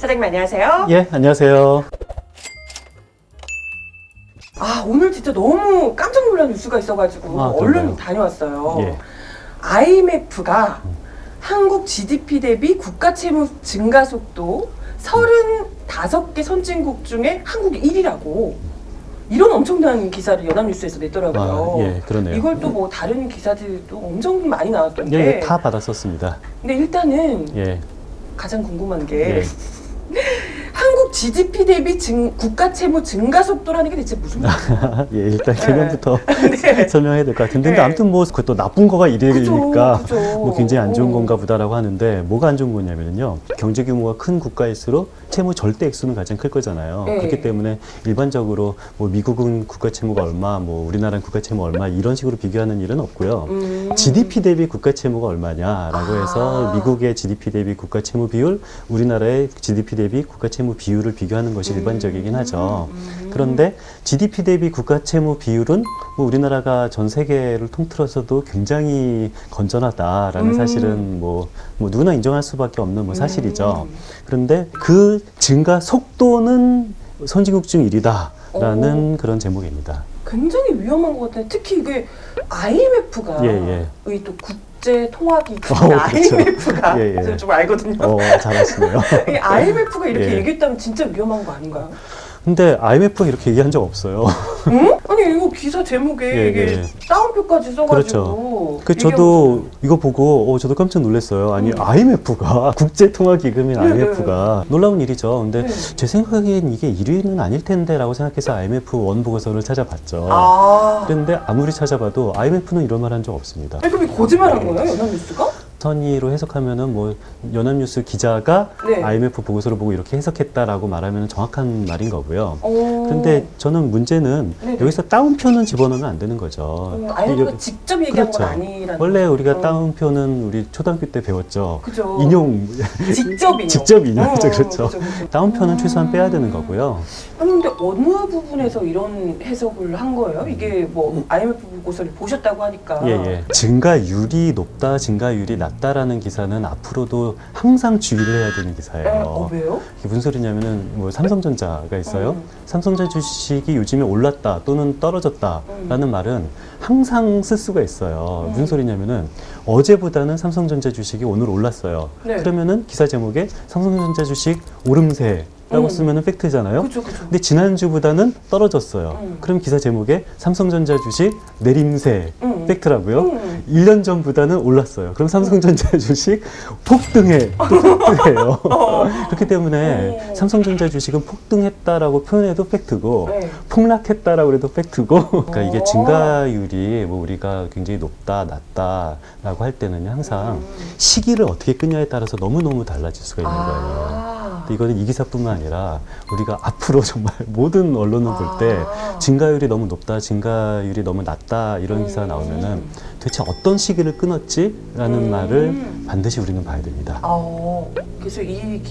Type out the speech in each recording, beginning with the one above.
사장님 안녕하세요. 예, 안녕하세요. 오늘 진짜 너무 깜짝 놀란 뉴스가 있어가지고 얼른 그런가요? 다녀왔어요. 예. IMF가 한국 GDP 대비 국가 채무 증가 속도 35개 선진국 중에 한국이 1위라고 이런 엄청난 기사를 연합뉴스에서 냈더라고요. 예, 그러네요. 이걸 또 뭐 다른 기사들도 엄청 많이 나왔던데. 예, 다 받았었습니다. 근데 일단은 예, 가장 궁금한 게 예. 한국 GDP 대비 국가 채무 증가 속도라는 게 대체 무슨 말이에요? 예, 일단 개념부터 네. 설명해야 될 것 같은데, 근데 네. 아무튼 뭐 그것도 나쁜 거가 일이니까 그죠. 뭐 굉장히 안 좋은 건가 보다라고 하는데, 뭐가 안 좋은 거냐면요, 경제 규모가 큰 국가일수록 채무 절대 액수는 가장 클 거잖아요. 네. 그렇기 때문에 일반적으로 뭐 미국은 국가 채무가 얼마, 뭐 우리나라는 국가 채무 얼마 이런 식으로 비교하는 일은 없고요. GDP 대비 국가 채무가 얼마냐라고 해서 미국의 GDP 대비 국가 채무 비율, 우리나라의 GDP 대비 국가 채무 비율을 비교하는 것이 일반적이긴 하죠. 그런데 GDP 대비 국가 채무 비율은 뭐 우리나라가 전 세계를 통틀어서도 굉장히 건전하다라는 사실은 뭐 누구나 인정할 수밖에 없는 뭐 사실이죠. 그런데 그 증가 속도는 선진국 중 1위다라는 그런 제목입니다. 굉장히 위험한 것 같아요. 특히 이게 IMF가 예. 이 또 국제 통화기금 그렇죠. IMF가 예. 제가 좀 알거든요. 잘하시네요. 이 IMF가 이렇게 예. 얘기했다면 진짜 위험한 거 아닌가요? 근데 IMF가 이렇게 얘기한 적 없어요. 응? 아니 이거 기사 제목에 예, 이게 예. 따옴표까지 써가지고 그렇죠. 저도 이거 보고 저도 깜짝 놀랐어요. 아니 IMF가 국제통화기금인 IMF가 놀라운 일이죠. 근데 네. 제 생각엔 이게 1위는 아닐 텐데라고 생각해서 IMF 원보고서를 찾아봤죠. 그런데 아무리 찾아봐도 IMF는 이런 말 한 적 없습니다. 아니, 그럼 이 거짓말한 거예요? 연합뉴스가? 선의로 해석하면은 뭐 연합뉴스 기자가 네. IMF 보고서를 보고 이렇게 해석했다라고 말하면 정확한 말인 거고요. 오. 그런데 저는 문제는 네네. 여기서 따옴표는 집어넣으면 안 되는 거죠. IMF가 이게- 직접 얘기한 그렇죠. 건 아니라는 원래 우리가 거죠. 따옴표는 우리 초등학교 때 배웠죠. 그죠. 인용, 직접 인용이죠. 그렇죠. 그죠. 따옴표는 최소한 빼야 되는 거고요. 아니 근데 어느 부분에서 이런 해석을 한 거예요? 이게 뭐 IMF 보고서를 보셨다고 하니까 증가율이 높다, 증가율이 낮다라는 기사는 앞으로도 항상 주의를 해야 되는 기사예요. 왜요? 이게 무슨 소리냐면은 뭐 삼성전자가 있어요. 삼성전자 주식이 요즘에 올랐다 또는 떨어졌다라는 말은 항상 쓸 수가 있어요. 무슨 소리냐면은 어제보다는 삼성전자 주식이 오늘 올랐어요. 네. 그러면은 기사 제목에 삼성전자 주식 오름세라고 쓰면은 팩트잖아요. 그죠. 근데 지난주보다는 떨어졌어요. 그럼 기사 제목에 삼성전자 주식 내림세 팩트라고요. 1년 전보다는 올랐어요. 그럼 삼성전자 주식 폭등해. 또 폭등해요. 그렇기 때문에 삼성전자 주식은 폭등했다라고 표현해도 팩트고 네. 폭락했다라고 해도 팩트고 그러니까 이게 증가율이 뭐 우리가 굉장히 높다 낮다라고 할 때는 항상 시기를 어떻게 끄냐에 따라서 너무너무 달라질 수가 있는 거예요. 근데 이거는 이 기사뿐만 아니라 우리가 앞으로 정말 모든 언론을 볼 때 증가율이 너무 높다, 증가율이 너무 낮다 이런 기사가 나오면은 도대체 어떤 시기를 끊었지라는 말을 반드시 우리는 봐야 됩니다. 그래서 이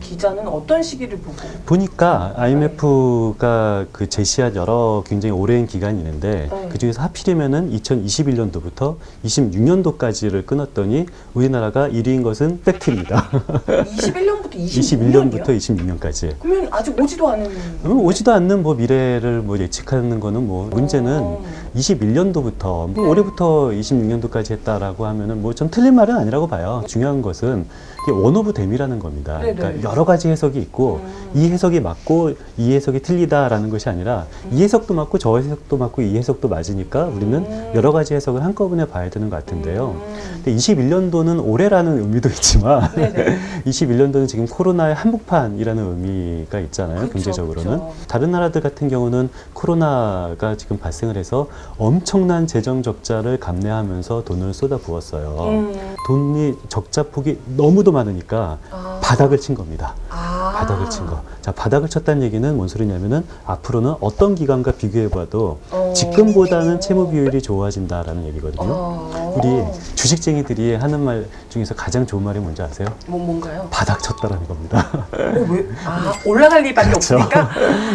기자는 어떤 시기를 보고? 보니까 IMF가 그 제시한 여러 굉장히 오랜 기간이 있는데 그 중에서 하필이면은 2021년도부터 26년도까지를 끊었더니 우리나라가 1위인 것은 팩트입니다. 21년부터 21년부터 26년까지. 그러면 아직 오지도 않은. 오지도 않는 뭐 미래를 뭐 예측하는 거는 뭐 문제는 21년도부터 뭐 올해부터 26년도까지 했다라고 하면은 뭐 전 틀린 말은 아니라고 봐요. 중요한 것은 이게 원 오브 댐이라는 겁니다. 네네. 그러니까 여러 가지 해석이 있고 이 해석이 맞고 이 해석이 틀리다라는 것이 아니라 이 해석도 맞고 저 해석도 맞고 이 해석도 맞으니까 우리는 여러 가지 해석을 한꺼번에 봐야 되는 것 같은데요. 근데 21년도는 올해라는 의미도 있지만 21년도는 지금 코로나의 한복판이라는 의미가 있잖아요. 그쵸, 경제적으로는. 그쵸. 다른 나라들 같은 경우는 코로나가 지금 발생을 해서 엄청난 재정 적자를 감내하면서 돈을 쏟아부었어요. 돈이 적자 폭이 너무도 많으니까 바닥을 친 겁니다. 바닥을 친 거. 자, 바닥을 쳤다는 얘기는 뭔 소리냐면은 앞으로는 어떤 기간과 비교해봐도 지금보다는 채무 비율이 좋아진다라는 얘기거든요. 우리 주식쟁이들이 하는 말 중에서 가장 좋은 말이 뭔지 아세요? 뭔가요? 바닥 쳤다라는 겁니다. 왜? 올라갈 일밖에 없으니까?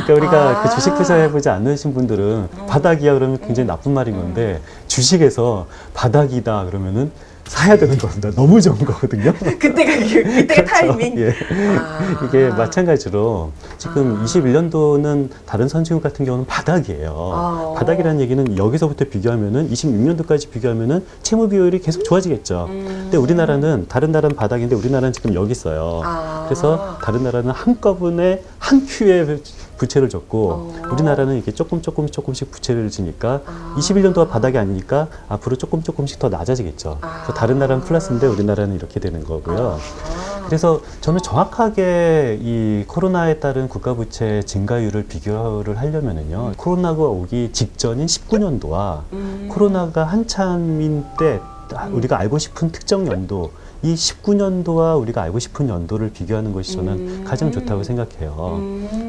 그러니까 우리가 그 주식 투자해보지 않으신 분들은 바닥이야 그러면 굉장히 나쁜 말인 건데 주식에서 바닥이다 그러면은 사야 되는 겁니다. 너무 좋은 거거든요. 그때가 타이밍. 예. 아. 이게 마찬가지로 지금 아. 21년도는 다른 선진국 같은 경우는 바닥이에요. 아. 바닥이라는 얘기는 여기서부터 비교하면은 26년도까지 비교하면은 채무 비율이 계속 좋아지겠죠. 근데 우리나라는 다른 나라는 바닥인데 우리나라는 지금 여기 있어요. 아. 그래서 다른 나라는 한꺼번에 한 큐에 부채를 줬고 우리나라는 이게 조금씩 부채를 지니까 21년도가 바닥이 아니니까 앞으로 조금씩 더 낮아지겠죠. 그래서 다른 나라는 플러스인데 우리나라는 이렇게 되는 거고요. 그래서 저는 정확하게 이 코로나에 따른 국가 부채 증가율을 비교를 하려면은요. 코로나가 오기 직전인 19년도와 코로나가 한참인 때 우리가 알고 싶은 특정 연도 이 19년도와 우리가 알고 싶은 연도를 비교하는 것이 저는 가장 좋다고 생각해요.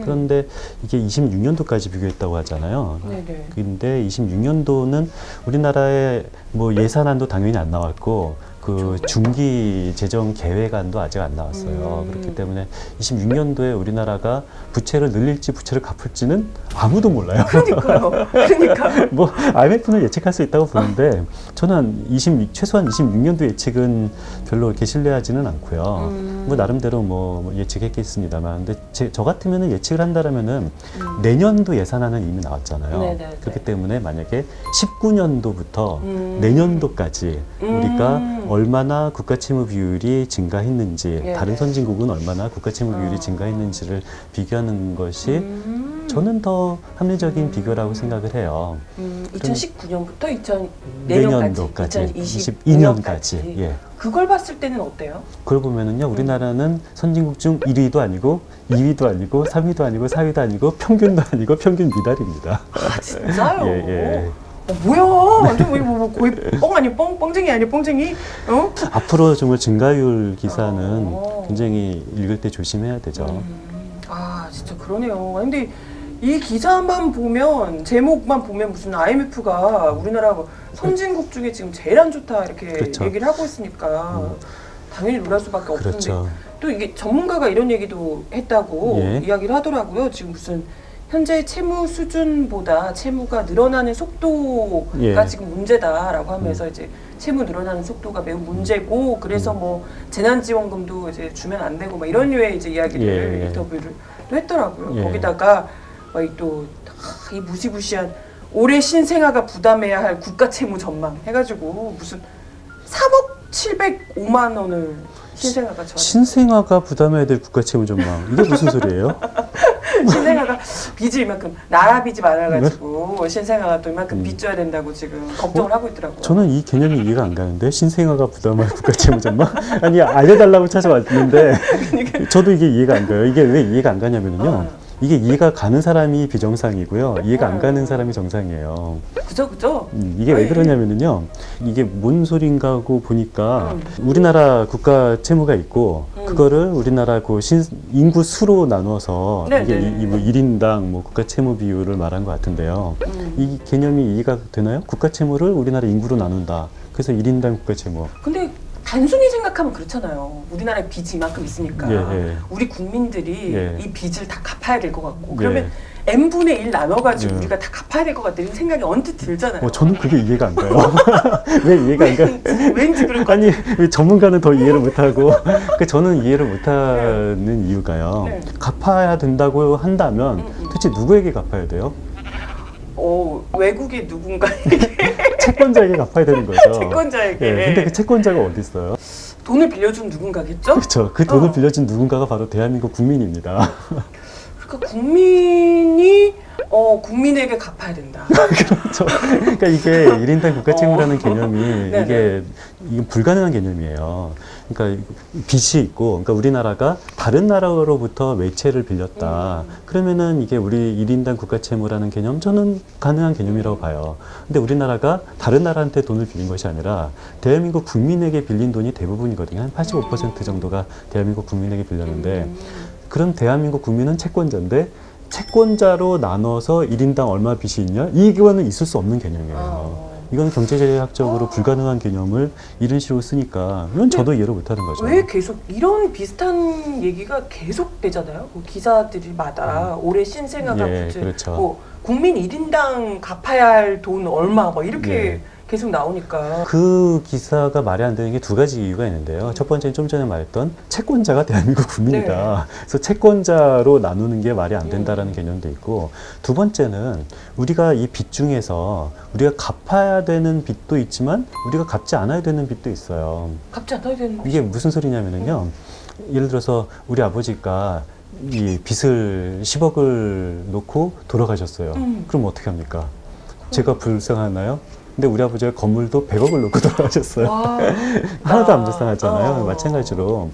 그런데 이게 26년도까지 비교했다고 하잖아요. 네네. 근데 26년도는 우리나라의 뭐 예산안도 당연히 안 나왔고 그 중기 재정 계획안도 아직 안 나왔어요. 그렇기 때문에 26년도에 우리나라가 부채를 늘릴지 부채를 갚을지는 아무도 몰라요. 그러니까요. 그러니까. 뭐 IMF는 예측할 수 있다고 보는데 저는 최소한 26년도 예측은 별로 이렇게 신뢰하지는 않고요. 뭐 나름대로 뭐 예측했겠습니다만, 근데 저 같으면은 예측을 한다라면은 내년도 예산안은 이미 나왔잖아요. 네네네. 그렇기 때문에 만약에 19년도부터 내년도까지 우리가 얼마나 국가채무 비율이 증가했는지, 예. 다른 선진국은 얼마나 국가채무 비율이 증가했는지를 비교하는 것이 저는 더 합리적인 비교라고 생각을 해요. 2019년부터 내년도까지, 2022년까지. 예. 그걸 봤을 때는 어때요? 그걸 보면은요, 우리나라는 선진국 중 1위도 아니고 2위도 아니고 3위도 아니고 4위도 아니고 평균도 아니고 평균 미달입니다. 아, 진짜요? 예. 뭐야? 완전 뭐 거의 뻥 아니 뻥쟁이 아니 뻥쟁이? 어? 앞으로 정말 증가율 기사는 굉장히 읽을 때 조심해야 되죠. 아, 진짜 그러네요. 근데 이 기사만 보면, 제목만 보면 무슨 IMF가 우리나라 선진국 중에 지금 제일 안 좋다 이렇게 그렇죠. 얘기를 하고 있으니까 당연히 놀랄 수밖에 없는데, 그렇죠. 또 이게 전문가가 이런 얘기도 했다고 예. 이야기를 하더라고요. 지금 무슨 현재 채무 수준보다 채무가 늘어나는 속도가 예. 지금 문제다라고 하면서 이제 채무 늘어나는 속도가 매우 문제고, 그래서 뭐 재난지원금도 이제 주면 안 되고 막 이런 류의 이제 이야기를 예. 인터뷰를 또 했더라고요. 예. 거기다가 막 이 무시무시한 올해 신생아가 부담해야 할 국가 채무 전망 해가지고 무슨 3억 705만 원을 신생아가 신생아가 부담해야 될 국가채무 전망, 이게 무슨 소리예요? 신생아가 빚을 이만큼, 나라 빚이 많아가지고 신생아가 또 이만큼 빚 져야 된다고 지금 걱정을 하고 있더라고요. 저는 이 개념이 이해가 안 가는데, 신생아가 부담할 국가채무 전망? 아니, 알려달라고 찾아왔는데 저도 이게 이해가 안 가요. 이게 왜 이해가 안 가냐면요, 이게 이해가 가는 사람이 비정상이고요, 이해가 안 가는 사람이 정상이에요. 그죠? 이게 왜 그러냐면요, 이게 뭔 소린가 하고 보니까 우리나라 국가 채무가 있고 그거를 우리나라 그 인구 수로 나눠서 네, 이게 네. 뭐 1인당 뭐 국가 채무 비율을 말한 것 같은데요. 이 개념이 이해가 되나요? 국가 채무를 우리나라 인구로 나눈다. 그래서 1인당 국가 채무. 근데 단순히 생각하면 그렇잖아요. 우리나라에 빚이 이만큼 있으니까 예. 우리 국민들이 예. 이 빚을 다 갚아야 될 것 같고, 예. 그러면 n분의 1 나눠가지고 예. 우리가 다 갚아야 될 것 같다 이런 생각이 언뜻 들잖아요. 저는 그게 이해가 안 가요. 왜 이해가 안 가? 왠지 그럴 것 아니, 왜 전문가는 더 이해를 못하고, 그러니까 저는 이해를 못하는 이유가요. 네. 갚아야 된다고 한다면 도대체 누구에게 갚아야 돼요? 외국의 누군가 채권자에게 갚아야 되는 거죠. 채권자에게. 예, 근데 그 채권자가 어디 있어요? 돈을 빌려준 누군가겠죠? 그렇죠. 그 돈을 빌려준 누군가가 바로 대한민국 국민입니다. 그러니까 국민이 국민에게 갚아야 된다. 그렇죠. 그러니까 이게 1인당 국가채무라는 개념이 네네. 이게 불가능한 개념이에요. 그러니까 빚이 있고, 그러니까 우리나라가 다른 나라로부터 외채를 빌렸다. 그러면은 이게 우리 1인당 국가채무라는 개념, 저는 가능한 개념이라고 봐요. 근데 우리나라가 다른 나라한테 돈을 빌린 것이 아니라 대한민국 국민에게 빌린 돈이 대부분이거든요. 한 85% 정도가 대한민국 국민에게 빌렸는데, 그럼 대한민국 국민은 채권자인데 채권자로 나눠서 1인당 얼마 빚이 있냐? 이거는 있을 수 없는 개념이에요. 이건 경제학적으로 불가능한 개념을 이런 식으로 쓰니까 이건 저도 이해를 못하는 거죠. 왜 계속 이런 비슷한 얘기가 계속 되잖아요. 기사들마다 올해 신생아가 예, 무슨 그렇죠. 국민 1인당 갚아야 할 돈 얼마 막 이렇게 계속 나오니까. 그 기사가 말이 안 되는 게 두 가지 이유가 있는데요. 첫 번째는 좀 전에 말했던 채권자가 대한민국 국민이다. 그래서 채권자로 나누는 게 말이 안 된다라는 개념도 있고, 두 번째는 우리가 이 빚 중에서 우리가 갚아야 되는 빚도 있지만 우리가 갚지 않아야 되는 빚도 있어요. 갚지 않아야 되는. 이게 무슨 소리냐면요. 예를 들어서 우리 아버지가 이 빚을 10억을 놓고 돌아가셨어요. 그럼 어떻게 합니까? 제가 불쌍하나요? 근데 우리 아버지가 건물도 100억을 놓고 돌아가셨어요. 와, 하나도 안 불쌍하잖아요. 어. 마찬가지로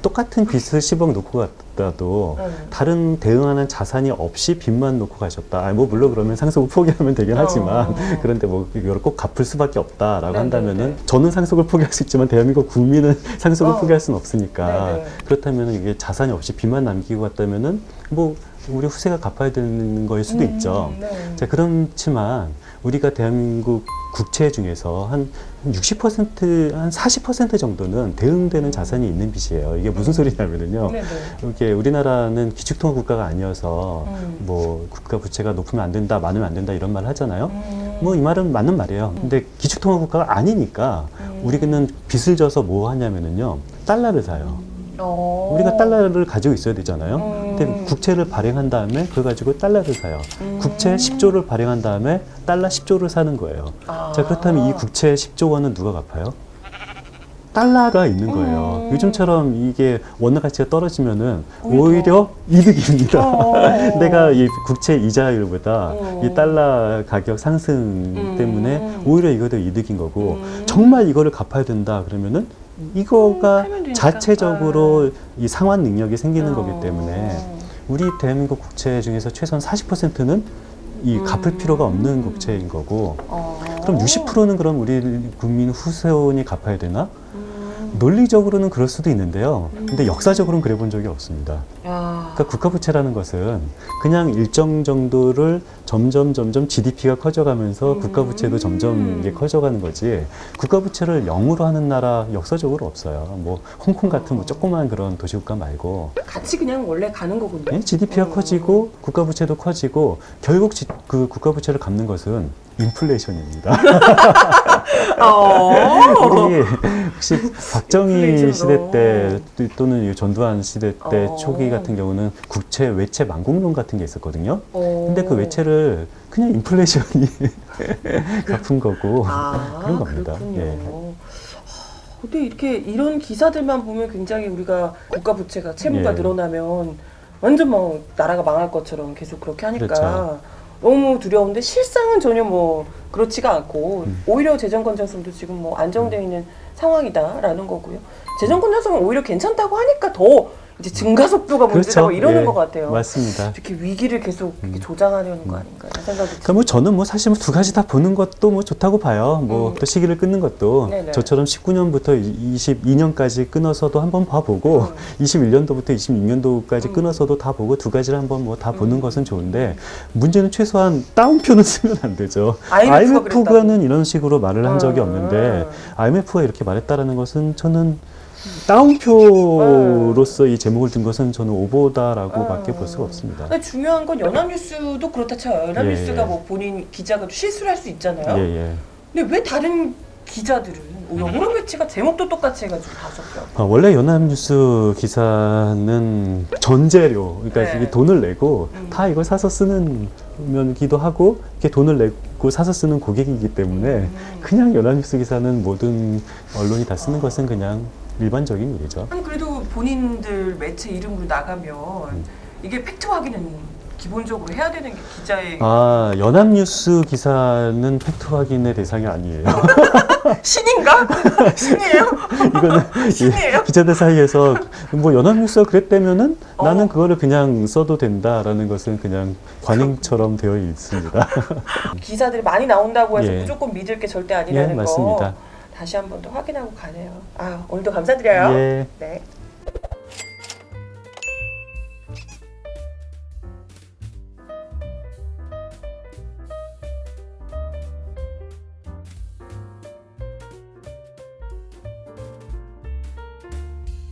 똑같은 빚을 10억 놓고 갔다도 다른 대응하는 자산이 없이 빚만 놓고 가셨다. 뭐 물론 그러면 상속을 포기하면 되긴 하지만 그런데 뭐 이걸 꼭 갚을 수밖에 없다라고 네네네. 한다면은 저는 상속을 포기할 수 있지만 대한민국 국민은 상속을 포기할 수는 없으니까 네네. 그렇다면 이게 자산이 없이 빚만 남기고 갔다면은 뭐 우리 후세가 갚아야 되는 거일 수도 있죠. 네. 자, 그렇지만 우리가 대한민국 국채 중에서 한 60%, 한 40% 정도는 대응되는 자산이 있는 빚이에요. 이게 무슨 소리냐면요. 네네. 이게 우리나라는 기축통화 국가가 아니어서 뭐 국가 부채가 높으면 안 된다, 많으면 안 된다 이런 말 하잖아요. 뭐 이 말은 맞는 말이에요. 근데 기축통화 국가가 아니니까 우리는 빚을 져서 뭐 하냐면요. 달러를 사요. 우리가 달러를 가지고 있어야 되잖아요. 근데 국채를 발행한 다음에 그걸 가지고 달러를 사요. 국채 10조를 발행한 다음에 달러 10조를 사는 거예요. 자, 그렇다면 이 국채 10조 원은 누가 갚아요? 달러가 있는 거예요. 요즘처럼 이게 원화 가치가 떨어지면은 오히려 이득입니다. 내가 이 국채 이자율보다 이 달러 가격 상승 때문에 오히려 이거 더 이득인 거고, 정말 이거를 갚아야 된다 그러면은 이거가 하면 되니까. 자체적으로 이 상환 능력이 생기는 거기 때문에 우리 대한민국 국채 중에서 최소한 40%는 이 갚을 필요가 없는 국채인 거고, 그럼 60%는 그럼 우리 국민 후세원이 갚아야 되나? 논리적으로는 그럴 수도 있는데요. 근데 역사적으로는 그래 본 적이 없습니다. 그러니까 국가부채라는 것은 그냥 일정 정도를 점점 GDP가 커져가면서 국가부채도 점점 이게 커져가는 거지, 국가부채를 0으로 하는 나라 역사적으로 없어요. 뭐 홍콩 같은 뭐 조그만 그런 도시국가 말고 같이 그냥 원래 가는 거군요. 네? GDP가 커지고 국가부채도 커지고 결국 그 국가부채를 갚는 것은 인플레이션입니다. 우리 혹시 박정희 인플레이션으로. 시대 때 또는 이 전두환 시대 때 초기 같은 경우는 국채 외채 만국론 같은 게 있었거든요. 근데 그 외채를 그냥 인플레이션이 갚은 거고 그런 겁니다. 그렇군요. 예. 근데 이렇게 이런 기사들만 보면 굉장히 우리가 국가 부채가 채무가 예. 늘어나면 완전 뭐 나라가 망할 것처럼 계속 그렇게 하니까 그렇죠. 너무 두려운데 실상은 전혀 뭐 그렇지가 않고 오히려 재정 건전성도 지금 뭐 안정되어 있는 상황이다라는 거고요. 재정 건전성은 오히려 괜찮다고 하니까 더 이제 증가 속도가 문제라고 그렇죠. 이러는 예, 것 같아요. 맞습니다. 이렇게 위기를 계속 이렇게 조장하려는 거 아닌가 이런 생각이 그러니까 뭐 저는 뭐 사실 뭐 두 가지 다 보는 것도 뭐 좋다고 봐요. 뭐 또 시기를 끊는 것도 네네. 저처럼 19년부터 22년까지 끊어서도 한번 봐보고 21년도부터 26년도까지 끊어서도 다 보고 두 가지를 한번 뭐 다 보는 것은 좋은데, 문제는 최소한 따옴표는 쓰면 안 되죠. IMF가는 이런 식으로 말을 한 적이 없는데 IMF가 이렇게 말했다라는 것은 저는 따옴표로서 이 제목을 든 것은 저는 오보다라고밖에 볼 수가 없습니다. 근데 중요한 건 연합뉴스도 그렇다 쳐요. 연합뉴스가 예. 뭐 본인 기자가 실수를 할 수 있잖아요. 예. 근데 왜 다른 기자들은 여러 매체가 제목도 똑같이 해가지고 다 썼죠. 원래 연합뉴스 기사는 전재료, 그러니까 네. 이게 돈을 내고 다 이걸 사서 쓰는 면기도 하고, 이렇게 돈을 내고 사서 쓰는 고객이기 때문에 그냥 연합뉴스 기사는 모든 언론이 다 쓰는 것은 그냥 일반적인 일이죠. 아니 그래도 본인들 매체 이름으로 나가면 이게 팩트 확인은 기본적으로 해야 되는 게 기자의 연합뉴스 기사는 팩트 확인의 대상이 아니에요. 신인가? 신이에요? 이거는 신이에요? 기자들 사이에서 뭐 연합뉴스가 그랬다면은 나는 그거를 그냥 써도 된다라는 것은 그냥 관행처럼 되어 있습니다. 기사들이 많이 나온다고 해서 예. 무조건 믿을 게 절대 아니라는 거 맞습니다. 다시 한 번 더 확인하고 가네요. 오늘도 감사드려요. 예. 네.